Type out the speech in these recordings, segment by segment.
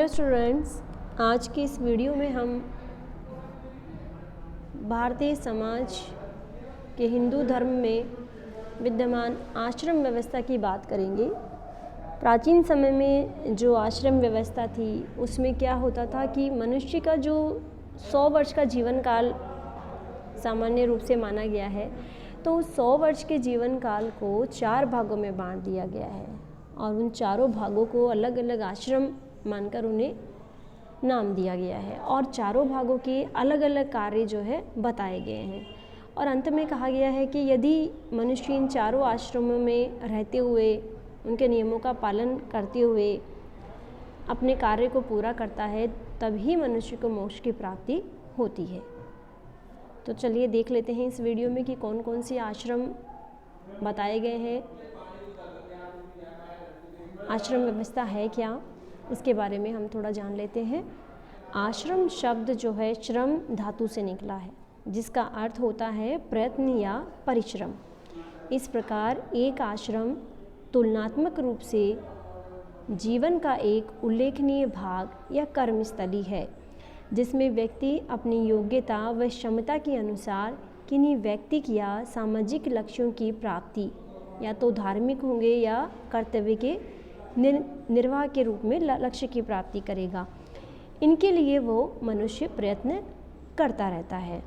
Hello students, आज की इस वीडियो में हम भारतीय समाज के हिंदू धर्म में विद्यमान आश्रम व्यवस्था की बात करेंगे। प्राचीन समय में जो आश्रम व्यवस्था थी उसमें क्या होता था कि मनुष्य का जो 100 वर्ष का जीवन काल सामान्य रूप से माना गया है, तो उस 100 वर्ष के जीवन काल को 4 भागों में बांट दिया गया है और उन चारों भागों को अलग अलग आश्रम मानकर उन्हें नाम दिया गया है और चारों भागों के अलग अलग कार्य जो है बताए गए हैं। और अंत में कहा गया है कि यदि मनुष्य इन चारों आश्रमों में रहते हुए उनके नियमों का पालन करते हुए अपने कार्य को पूरा करता है, तभी मनुष्य को मोक्ष की प्राप्ति होती है। तो चलिए देख लेते हैं इस वीडियो में कि कौन कौन से आश्रम बताए गए हैं, आश्रम व्यवस्था है क्या, इसके बारे में हम थोड़ा जान लेते हैं। आश्रम शब्द जो है श्रम धातु से निकला है, जिसका अर्थ होता है प्रयत्न या परिश्रम। इस प्रकार एक आश्रम तुलनात्मक रूप से जीवन का एक उल्लेखनीय भाग या कर्मस्थली है, जिसमें व्यक्ति अपनी योग्यता व क्षमता के अनुसार किन्हीं व्यक्तिक या सामाजिक लक्ष्यों की प्राप्ति या तो धार्मिक होंगे या कर्तव्य के निर्वाह के रूप में लक्ष्य की प्राप्ति करेगा। इनके लिए वो मनुष्य प्रयत्न करता रहता है।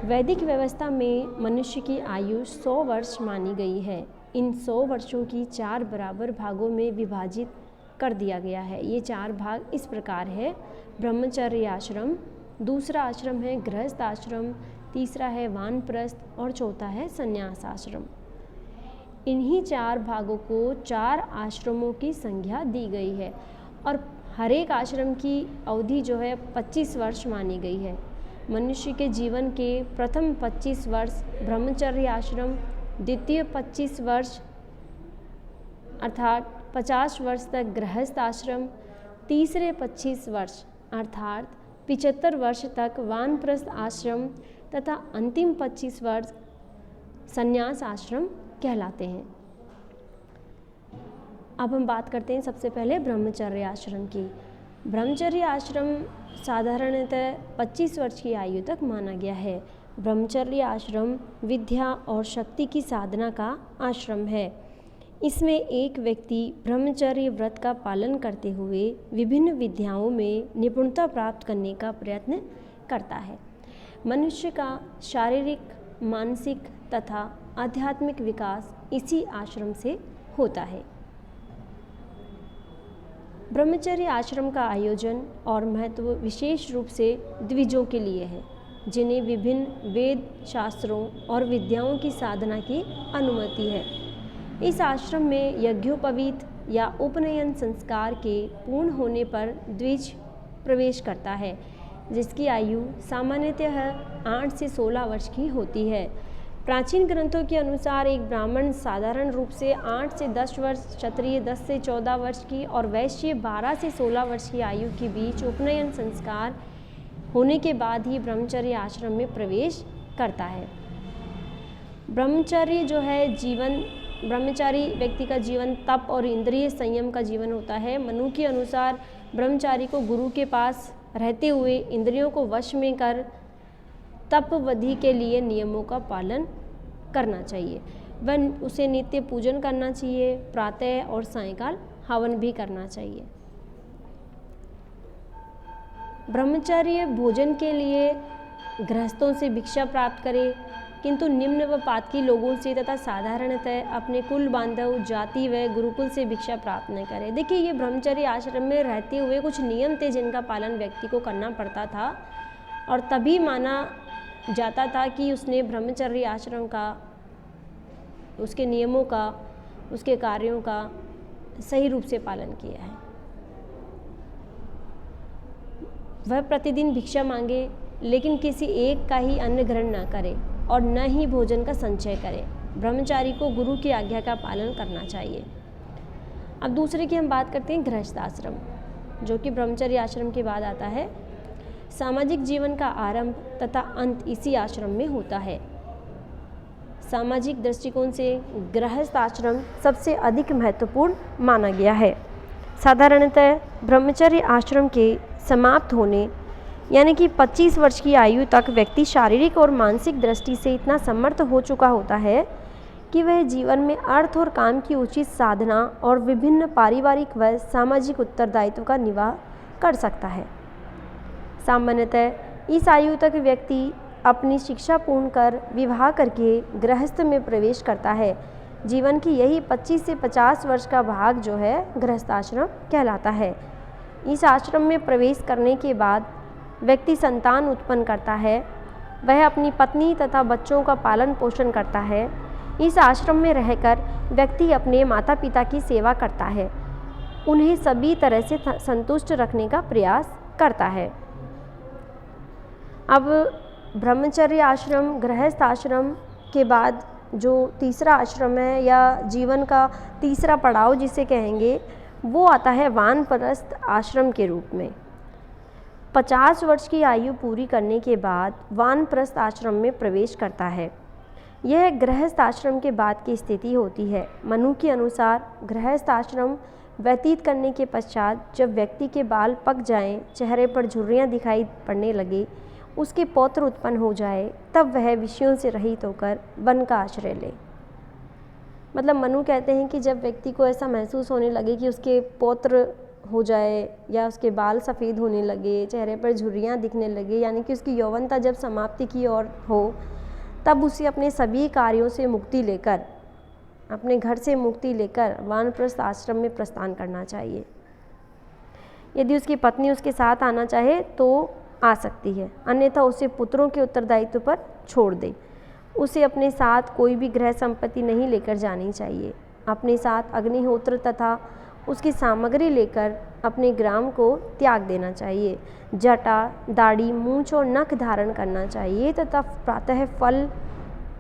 वैदिक व्यवस्था में मनुष्य की आयु 100 वर्ष मानी गई है। इन 100 वर्षों की 4 बराबर भागों में विभाजित कर दिया गया है। ये 4 भाग इस प्रकार है: ब्रह्मचर्य आश्रम, दूसरा आश्रम है गृहस्थ आश्रम, तीसरा है वानप्रस्थ और चौथा है संन्यास आश्रम। इन्हीं 4 भागों को 4 आश्रमों की संज्ञा दी गई है और हर एक आश्रम की अवधि जो है 25 वर्ष मानी गई है। मनुष्य के जीवन के प्रथम 25 वर्ष ब्रह्मचर्य आश्रम, द्वितीय 25 वर्ष अर्थात 50 वर्ष तक गृहस्थ आश्रम, तीसरे 25 वर्ष अर्थात 75 वर्ष तक वानप्रस्थ आश्रम तथा अंतिम 25 वर्ष संन्यास आश्रम कहलाते हैं। अब हम बात करते हैं सबसे पहले ब्रह्मचर्य आश्रम की। ब्रह्मचर्य आश्रम साधारणतः 25 वर्ष की आयु तक माना गया है। ब्रह्मचर्य आश्रम विद्या और शक्ति की साधना का आश्रम है। इसमें एक व्यक्ति ब्रह्मचर्य व्रत का पालन करते हुए विभिन्न विद्याओं में निपुणता प्राप्त करने का प्रयत्न करता है। मनुष्य का शारीरिक, मानसिक तथा आध्यात्मिक विकास इसी आश्रम से होता है। ब्रह्मचर्य आश्रम का आयोजन और महत्व विशेष रूप से द्विजों के लिए है, जिन्हें विभिन्न वेद, शास्त्रों और विद्याओं की साधना की अनुमति है। इस आश्रम में यज्ञोपवीत या उपनयन संस्कार के पूर्ण होने पर द्विज प्रवेश करता है, जिसकी आयु सामान्यतः 8 से 16 वर्ष की होती है। प्राचीन ग्रंथों के अनुसार एक ब्राह्मण साधारण रूप से 8 से 10 वर्ष, क्षत्रिय 10 से 14 वर्ष की और वैश्य 12 से 16 वर्ष की आयु के बीच उपनयन संस्कार होने के बाद ही ब्रह्मचर्य आश्रम में प्रवेश करता है। ब्रह्मचर्य जो है ब्रह्मचारी व्यक्ति का जीवन तप और इंद्रिय संयम का जीवन होता है। मनु के अनुसार ब्रह्मचारी को गुरु के पास रहते हुए इंद्रियों को वश में कर तपवधि के लिए नियमों का पालन करना चाहिए। वह उसे नित्य पूजन करना चाहिए, प्रातः और सायंकाल हवन भी करना चाहिए। ब्रह्मचर्य भोजन के लिए गृहस्थों से भिक्षा प्राप्त करे, किंतु निम्न व पातकी लोगों से तथा साधारणतः अपने कुल बांधव, जाति व गुरुकुल से भिक्षा प्राप्त न करे। देखिए, ये ब्रह्मचर्य आश्रम में रहते हुए कुछ नियम थे जिनका पालन व्यक्ति को करना पड़ता था और तभी माना जाता था कि उसने ब्रह्मचर्य आश्रम का, उसके नियमों का, उसके कार्यों का सही रूप से पालन किया है। वह प्रतिदिन भिक्षा मांगे, लेकिन किसी एक का ही अन्न ग्रहण न करे और न ही भोजन का संचय करे। ब्रह्मचारी को गुरु की आज्ञा का पालन करना चाहिए। अब दूसरे की हम बात करते हैं गृहस्थ आश्रम, जो कि ब्रह्मचर्य आश्रम के बाद आता है। सामाजिक जीवन का आरंभ तथा अंत इसी आश्रम में होता है। सामाजिक दृष्टिकोण से गृहस्थ आश्रम सबसे अधिक महत्वपूर्ण माना गया है। साधारणतः ब्रह्मचर्य आश्रम के समाप्त होने यानी कि 25 वर्ष की आयु तक व्यक्ति शारीरिक और मानसिक दृष्टि से इतना समर्थ हो चुका होता है कि वह जीवन में अर्थ और काम की उचित साधना और विभिन्न पारिवारिक व सामाजिक उत्तरदायित्व का निर्वाह कर सकता है। सामान्यतः इस आयु तक व्यक्ति अपनी शिक्षा पूर्ण कर विवाह करके गृहस्थ में प्रवेश करता है। जीवन की यही 25 से 50 वर्ष का भाग जो है गृहस्थ आश्रम कहलाता है। इस आश्रम में प्रवेश करने के बाद व्यक्ति संतान उत्पन्न करता है। वह अपनी पत्नी तथा बच्चों का पालन पोषण करता है। इस आश्रम में रहकर व्यक्ति अपने माता पिता की सेवा करता है, उन्हें सभी तरह से संतुष्ट रखने का प्रयास करता है। अब ब्रह्मचर्य आश्रम, गृहस्थ आश्रम के बाद जो तीसरा आश्रम है या जीवन का तीसरा पड़ाव जिसे कहेंगे, वो आता है वानप्रस्थ आश्रम के रूप में। 50 वर्ष की आयु पूरी करने के बाद वानप्रस्थ आश्रम में प्रवेश करता है। यह गृहस्थ आश्रम के बाद की स्थिति होती है। मनु के अनुसार गृहस्थ आश्रम व्यतीत करने के पश्चात जब व्यक्ति के बाल पक जाएं, चेहरे पर झुर्रियाँ दिखाई पड़ने लगे, उसके पौत्र उत्पन्न हो जाए, तब वह विषयों से रहित होकर वन का आश्रय ले। मतलब मनु कहते हैं कि जब व्यक्ति को ऐसा महसूस होने लगे कि उसके पौत्र हो जाए या उसके बाल सफ़ेद होने लगे, चेहरे पर झुर्रियाँ दिखने लगे, यानी कि उसकी यौवनता जब समाप्ति की ओर हो, तब उसे अपने सभी कार्यों से मुक्ति लेकर, अपने घर से मुक्ति लेकर वानप्रस्थ आश्रम में प्रस्थान करना चाहिए। यदि उसकी पत्नी उसके साथ आना चाहे तो आ सकती है, अन्यथा उसे पुत्रों के उत्तरदायित्व पर छोड़ दे। उसे अपने साथ कोई भी गृह संपत्ति नहीं लेकर जानी चाहिए। अपने साथ अग्निहोत्र तथा उसकी सामग्री लेकर अपने ग्राम को त्याग देना चाहिए। जटा, दाढ़ी, मूंछ और नख धारण करना चाहिए तथा प्रातः फल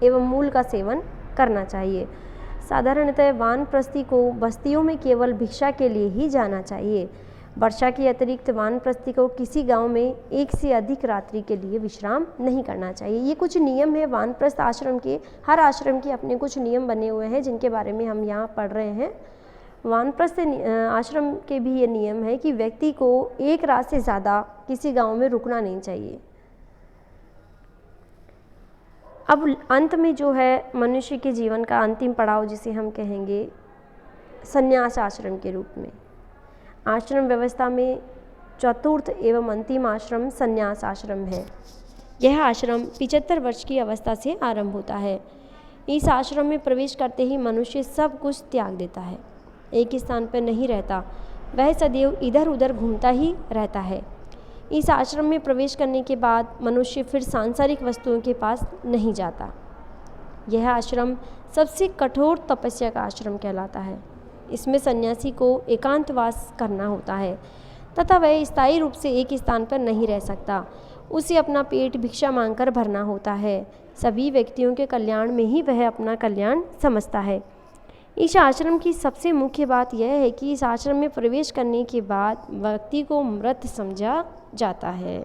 एवं मूल का सेवन करना चाहिए। साधारणतः वानप्रस्थी को बस्तियों में केवल भिक्षा के लिए ही जाना चाहिए। वर्षा के अतिरिक्त वानप्रस्थी को किसी गांव में एक से अधिक रात्रि के लिए विश्राम नहीं करना चाहिए। ये कुछ नियम है वानप्रस्थ आश्रम के। हर आश्रम के अपने कुछ नियम बने हुए हैं जिनके बारे में हम यहाँ पढ़ रहे हैं। वानप्रस्थ आश्रम के भी ये नियम है कि व्यक्ति को एक रात से ज़्यादा किसी गांव में रुकना नहीं चाहिए। अब अंत में जो है मनुष्य के जीवन का अंतिम पड़ाव जिसे हम कहेंगे संन्यास आश्रम के रूप में। आश्रम व्यवस्था में चतुर्थ एवं अंतिम आश्रम संन्यास आश्रम है। यह आश्रम 75 वर्ष की अवस्था से आरंभ होता है। इस आश्रम में प्रवेश करते ही मनुष्य सब कुछ त्याग देता है, एक स्थान पर नहीं रहता, वह सदैव इधर उधर घूमता ही रहता है। इस आश्रम में प्रवेश करने के बाद मनुष्य फिर सांसारिक वस्तुओं के पास नहीं जाता। यह आश्रम सबसे कठोर तपस्या का आश्रम कहलाता है। इसमें सन्यासी को एकांतवास करना होता है तथा वह स्थायी रूप से एक स्थान पर नहीं रह सकता। उसे अपना पेट भिक्षा मांगकर भरना होता है। सभी व्यक्तियों के कल्याण में ही वह अपना कल्याण समझता है। इस आश्रम की सबसे मुख्य बात यह है कि इस आश्रम में प्रवेश करने के बाद व्यक्ति को मृत समझा जाता है।